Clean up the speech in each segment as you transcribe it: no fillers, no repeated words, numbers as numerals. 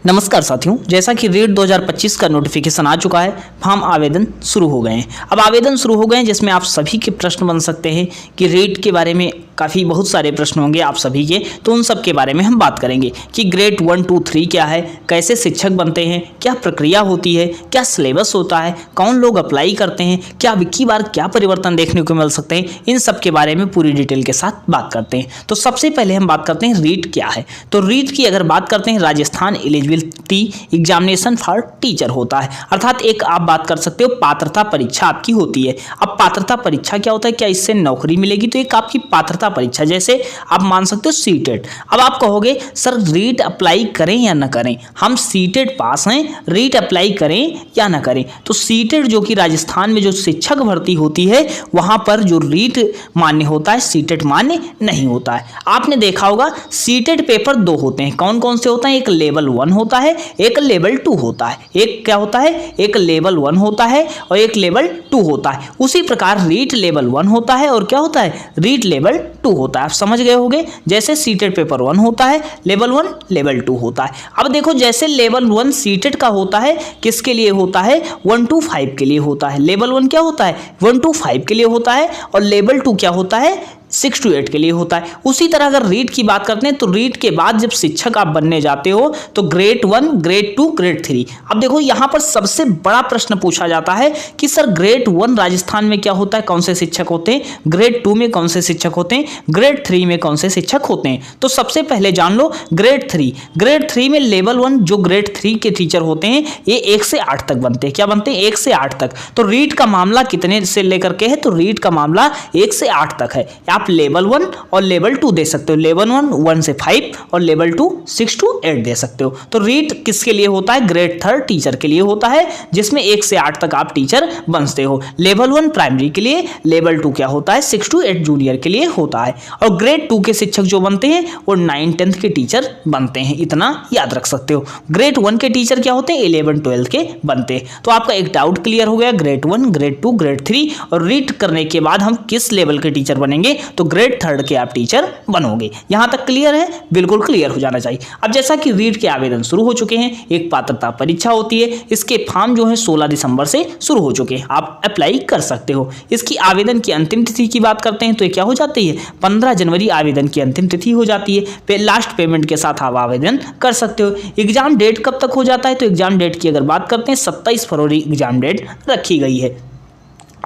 नमस्कार साथियों, जैसा कि रीट 2025 का नोटिफिकेशन आ चुका है, फॉर्म आवेदन शुरू हो गए हैं। अब आवेदन शुरू हो गए हैं जिसमें आप सभी के प्रश्न बन सकते हैं कि रीट के बारे में काफ़ी बहुत सारे प्रश्न होंगे आप सभी के, तो उन सब के बारे में हम बात करेंगे कि ग्रेड 1, 2, 3 क्या है, कैसे शिक्षक बनते हैं, क्या प्रक्रिया होती है, क्या सिलेबस होता है, कौन लोग अप्लाई करते हैं, क्या अब की बार क्या परिवर्तन देखने को मिल सकते हैं, इन सब के बारे में पूरी डिटेल के साथ बात करते हैं। तो सबसे पहले हम बात करते हैं रीट क्या है। तो रीट की अगर बात करते हैं, Rajasthan eligibility examination for teacher होता है, अर्थात एक आप बात कर सकते हो पात्रता परीक्षा आपकी होती है। अब पात्रता परीक्षा क्या होता है, क्या इससे नौकरी मिलेगी, तो एक आपकी पात्रता परीक्षा, जैसे आप मान सकते हो सीटेट। अब आप कहोगे सर रीट अप्लाई करें या ना करें, हम सीटेट पास हैं, रीट अप्लाई करें या ना करें। तो सीटेट जो कि राजस्थान में जो शिक्षक भर्ती होती है वहां पर जो रीट मान्य होता है, सीटेट मान्य नहीं होता है। आपने देखा होगा सीटेट पेपर दो होते हैं, कौन कौन से होते हैं, एक लेवल 1 होता है, एक लेवल 2 होता है। एक क्या होता है, एक लेवल 1 होता है और एक लेवल 2 होता है। उसी प्रकार रीट लेवल 1 होता है और क्या होता है, रीट लेवल 2 होता है। आप समझ गए होंगे, जैसे सीटेट पेपर 1 होता है, लेवल 1 लेवल 2 होता है। अब देखो जैसे लेवल 1 सीटेट का होता है, किसके लिए होता है, 1 to 5 के लिए होता है। लेवल 1 क्या होता है, 1 to 5 के लिए होता है और लेवल 2 क्या होता है, 6 to 8 के लिए होता है। उसी तरह अगर रीट की बात करते हैं तो रीट के बाद जब शिक्षक आप बनने जाते हो तो ग्रेड 1, ग्रेड 2, ग्रेड 3। अब देखो यहां पर सबसे बड़ा प्रश्न पूछा जाता है कि सर ग्रेड 1 राजस्थान में क्या होता है, कौन से शिक्षक होते हैं, ग्रेड 2 में कौन से शिक्षक होते हैं, ग्रेड 3 में कौन से शिक्षक होते हैं। तो सबसे पहले जान लो ग्रेड 3। ग्रेड 3 में लेवल 1 जो ग्रेड 3 के टीचर होते हैं ये 1 से 8 तक बनते हैं। क्या बनते हैं, 1 से 8 तक। तो रीट का मामला कितने से लेकर के है, तो रीट का मामला 1 से 8 तक है। आप लेवल 1 और लेवल 2 दे सकते हो, लेवल 1 1 से 5 और लेवल 2 6 to 8 दे सकते हो। तो रीट किसके लिए होता है, ग्रेड 3 टीचर के लिए होता है, जिसमें 1 से 8 तक आप टीचर बनते हो। लेवल 1 प्राइमरी के लिए, लेवल 2 क्या होता है, 6 to 8 जूनियर के लिए होता है। और ग्रेड 2 के शिक्षक जो बनते हैं वो 9, 10 के टीचर बनते हैं, इतना याद रख सकते हो। ग्रेड 1 के टीचर क्या होते हैं, 11, 12 के बनते हैं। तो आपका एक डाउट क्लियर हो गया, ग्रेड 1, ग्रेड 2, ग्रेड 3 और रीट करने के बाद हम किस लेवल के टीचर बनेंगे, तो ग्रेड 3 के आप टीचर बनोगे। यहां तक क्लियर है, बिल्कुल क्लियर हो जाना चाहिए। अब जैसा कि रीट के आवेदन शुरू हो चुके हैं, एक पात्रता परीक्षा होती है, इसके फॉर्म जो है 16 दिसंबर से शुरू हो चुके हैं, आप अप्लाई कर सकते हो। इसकी आवेदन की अंतिम तिथि की बात करते हैं तो ये क्या हो जाती है, 15 जनवरी आवेदन की अंतिम तिथि हो जाती है। लास्ट पेमेंट के साथ आप आवेदन कर सकते हो। एग्जाम डेट कब तक हो जाता है, तो एग्जाम डेट की अगर बात करते हैं 27 फरवरी एग्जाम डेट रखी गई है।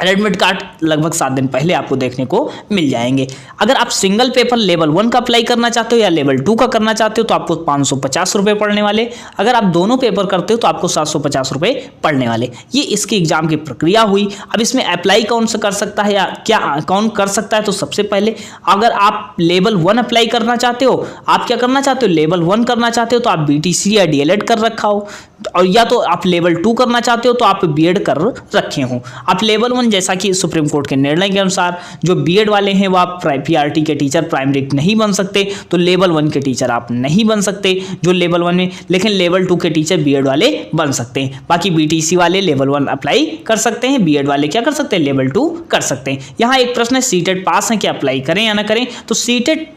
एडमिट कार्ड लगभग 7 दिन पहले आपको देखने को मिल जाएंगे। अगर आप सिंगल पेपर लेवल 1 का अप्लाई करना चाहते हो या लेवल 2 का करना चाहते हो तो आपको 550 रुपये पड़ने वाले। अगर आप दोनों पेपर करते हो तो आपको 750 रुपये पड़ने वाले। ये इसकी एग्जाम की प्रक्रिया हुई। अब इसमें अप्लाई कौन सा कर सकता है या क्या कौन कर सकता है, तो सबसे पहले अगर आप लेवल 1 अप्लाई करना चाहते हो, आप क्या करना चाहते हो, लेवल 1 करना चाहते हो तो आप BTC या DLED कर रखा हो, और या तो आप लेवल 2 करना चाहते हो तो आप B.Ed कर रखे हो। आप लेवल 1 जैसा कि सुप्रीम कोर्ट के निर्णय के अनुसार जो B.Ed वाले हैं वो आप PRT के टीचर प्राइमरी नहीं बन सकते, तो लेवल 1 के टीचर आप नहीं बन सकते जो लेवल 1 में, लेकिन लेवल 2 के टीचर B.Ed वाले बन सकते हैं। बाकी BTC वाले लेवल 1 अप्लाई कर सकते हैं, B.Ed वाले क्या कर सकते हैं, लेवल 2 कर सकते हैं। यहाँ एक प्रश्न है सीटेट पास है क्या अप्लाई करें या ना करें, तो सीटेट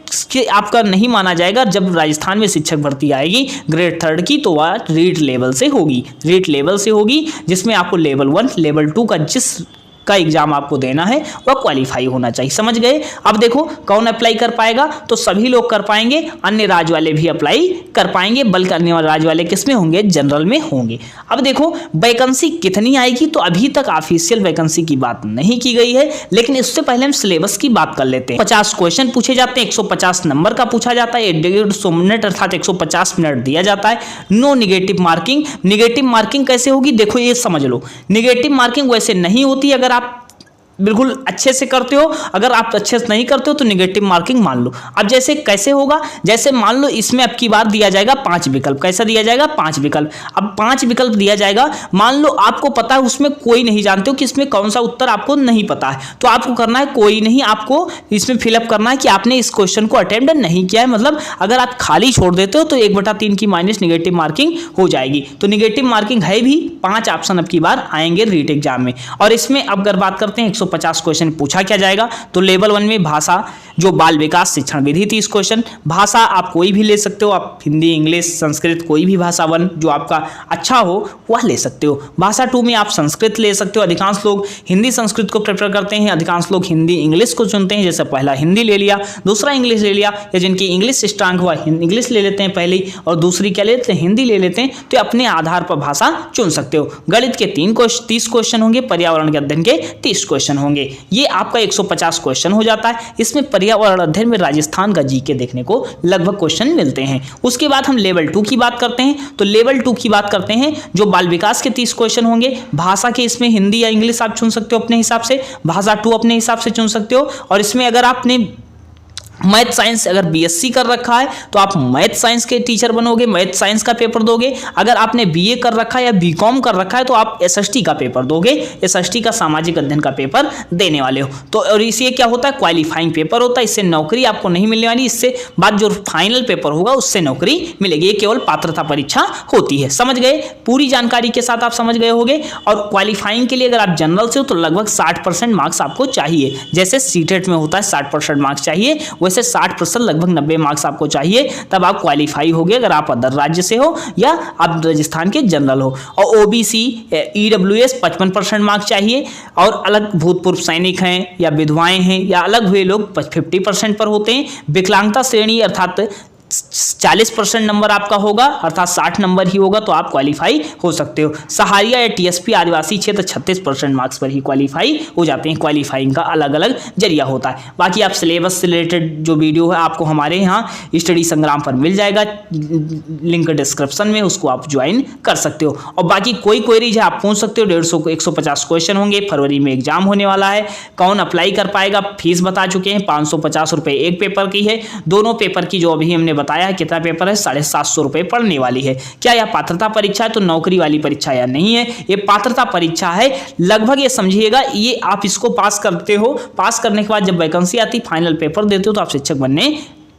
आपका नहीं माना जाएगा। जब राजस्थान में शिक्षक भर्ती आएगी ग्रेड 3 की तो वह रीट लेवल से होगी, रीट लेवल से होगी, जिसमें आपको लेवल 1 लेवल 2 का जिस का एग्जाम आपको देना है वह क्वालिफाई होना चाहिए। समझ गए। अब देखो कौन अप्लाई कर पाएगा, तो सभी लोग कर पाएंगे, अन्य राज्य वाले भी अप्लाई कर पाएंगे, बल्कि अन्य राज्य वाले किस में होंगे, जनरल में होंगे। अब देखो वैकेंसी कितनी आएगी, तो अभी तक ऑफिशियल वैकेंसी की बात नहीं की गई है, लेकिन इससे पहले हम सिलेबस की बात कर लेते हैं। 50 क्वेश्चन पूछे जाते हैं, 150 नंबर का पूछा जाता है, 150 मिनट अर्थात 150 मिनट दिया जाता है। No negative marking. Negative marking कैसे होगी, देखो ये समझ लो। निगेटिव मार्किंग वैसे नहीं होती अगर आप बिल्कुल अच्छे से करते हो, अगर आप अच्छे से नहीं करते हो तो निगेटिव मार्किंग मान लो। अब जैसे कैसे होगा, जैसे मान लो इसमें अब की बार दिया जाएगा 5 विकल्प। कैसा दिया जाएगा, 5 विकल्प। अब 5 विकल्प दिया जाएगा, मान लो आपको पता है उसमें कोई नहीं जानते हो कि इसमें कौन सा उत्तर आपको नहीं पता है, तो आपको करना है कोई नहीं, आपको इसमें फिलअप करना है कि आपने इस क्वेश्चन को अटेम्प्ट नहीं किया है। मतलब अगर आप खाली छोड़ देते हो तो 1/3 की माइनस निगेटिव मार्किंग हो जाएगी। तो निगेटिव मार्किंग है भी, 5 ऑप्शन अब की बार आएंगे रीट एग्जाम में। और इसमें अब अगर बात करते हैं 150 क्वेश्चन पूछा क्या जाएगा, तो लेवल 1 में भाषा जो बाल विकास शिक्षण विधि 30 क्वेश्चन। भाषा आप कोई भी ले सकते हो, आप हिंदी, इंग्लिश, संस्कृत, कोई भी भाषा वन जो आपका अच्छा हो वह ले सकते हो। भाषा 2 में आप संस्कृत ले सकते हो। अधिकांश लोग हिंदी संस्कृत को प्रेफर करते हैं, अधिकांश लोग हिंदी इंग्लिश को चुनते हैं। जैसे पहला हिंदी ले लिया, दूसरा इंग्लिश ले लिया, या जिनकी इंग्लिश स्ट्रांग हुआ इंग्लिश ले लेते हैं पहले, और दूसरी क्या लेते हैं, हिंदी ले लेते हैं। तो अपने आधार पर भाषा चुन सकते हो। गणित के 30 क्वेश्चन होंगे, पर्यावरण के अध्ययन के 30 क्वेश्चन होंगे। ये आपका 150 क्वेश्चन हो जाता है। इसमें पर्यावरण अध्ययन में राजस्थान का जीके देखने को लगभग क्वेश्चन मिलते हैं। उसके बाद हम लेवल 2 की बात करते हैं। तो लेवल 2 की बात करते हैं, जो बाल विकास के 30 क्वेश्चन होंगे। भाषा के इसमें हिंदी या इंग्लिश आप चुन सकते हो अपने हिसाब से, भाषा 2 अपने हिसाब से चुन सकते हो। और इसमें अगर आपने मैथ साइंस अगर बीएससी कर रखा है तो आप मैथ साइंस के टीचर बनोगे, मैथ साइंस का पेपर दोगे। अगर आपने बीए कर रखा है या बीकॉम कर रखा है तो आप एसएसटी का पेपर दोगे, एसएसटी का सामाजिक अध्ययन का पेपर देने वाले हो। तो और इसे क्या होता है, क्वालिफाइंग पेपर होता है। इससे नौकरी आपको नहीं मिलने वाली, इससे बाद जो फाइनल पेपर होगा उससे नौकरी मिलेगी। ये केवल पात्रता परीक्षा होती है। समझ गए, पूरी जानकारी के साथ आप समझ गए होंगे। और क्वालिफाइंग के लिए अगर आप जनरल से हो तो लगभग 60% मार्क्स आपको चाहिए। जैसे सीटेट में होता है 60% मार्क्स चाहिए, वैसे 60% लगभग 90 मार्क्स आपको चाहिए, तब आप क्वालिफाई होगे। अगर आप अदर राज्य से हो या आप राजस्थान के जनरल हो। और ओबीसी, ईडब्ल्यूएस 55% मार्क्स चाहिए। और अलग भूतपूर्व सैनिक हैं या विधवाएं हैं या अलग हुए लोग 50% पर होते हैं। विकलांगता श्रेणी अर्थात 40% नंबर आपका होगा, अर्थात 60 नंबर ही होगा तो आप क्वालिफाई हो सकते हो। सहारिया या टीएसपी आदिवासी क्षेत्र 36% मार्क्स पर ही क्वालिफाई हो जाते हैं। क्वालिफाइंग का अलग अलग जरिया होता है। बाकी आप सिलेबस से रिलेटेड जो वीडियो है आपको हमारे यहाँ स्टडी संग्राम पर मिल जाएगा, लिंक डिस्क्रिप्शन में, उसको आप ज्वाइन कर सकते हो। और बाकी कोई क्वेरीज है आप पूछ सकते हो। 150 को 150 क्वेश्चन होंगे। फरवरी में एग्जाम होने वाला है। कौन अप्लाई कर पाएगा, फीस बता चुके हैं, 550 रुपये एक पेपर की है। दोनों पेपर की जो अभी हमने बताया है कितना पेपर है, 750 रुपये पड़ने वाली है। क्या यह पात्रता परीक्षा है तो नौकरी वाली परीक्षा या नहीं है, ये पात्रता परीक्षा है। लगभग ये समझिएगा, ये आप इसको पास करते हो, पास करने के बाद जब वैकेंसी आती, फाइनल पेपर देते हो तो आप शिक्षक बनने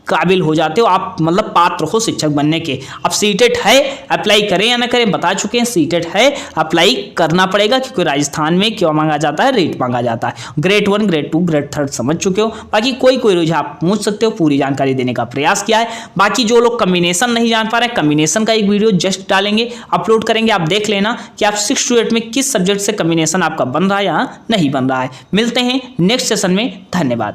काबिल हो जाते हो। आप मतलब पात्र हो शिक्षक बनने के। अब सीटेट है, अप्लाई करें या ना करें बता चुके हैं। सीटेट है, अप्लाई करना पड़ेगा, क्योंकि राजस्थान में क्यों मांगा जाता है, रेट मांगा जाता है। ग्रेड 1, ग्रेड 2, ग्रेड 3 समझ चुके हो। बाकी कोई रुझान आप पूछ सकते हो, पूरी जानकारी देने का प्रयास किया है। बाकी जो लोग कम्बिनेशन नहीं जान पा रहे, कम्बिनेशन का एक वीडियो जस्ट डालेंगे, अपलोड करेंगे, आप देख लेना कि आप 6 to 8 में किस सब्जेक्ट से कम्बिनेशन आपका बन रहा है या नहीं बन रहा है। मिलते हैं नेक्स्ट सेशन में। धन्यवाद।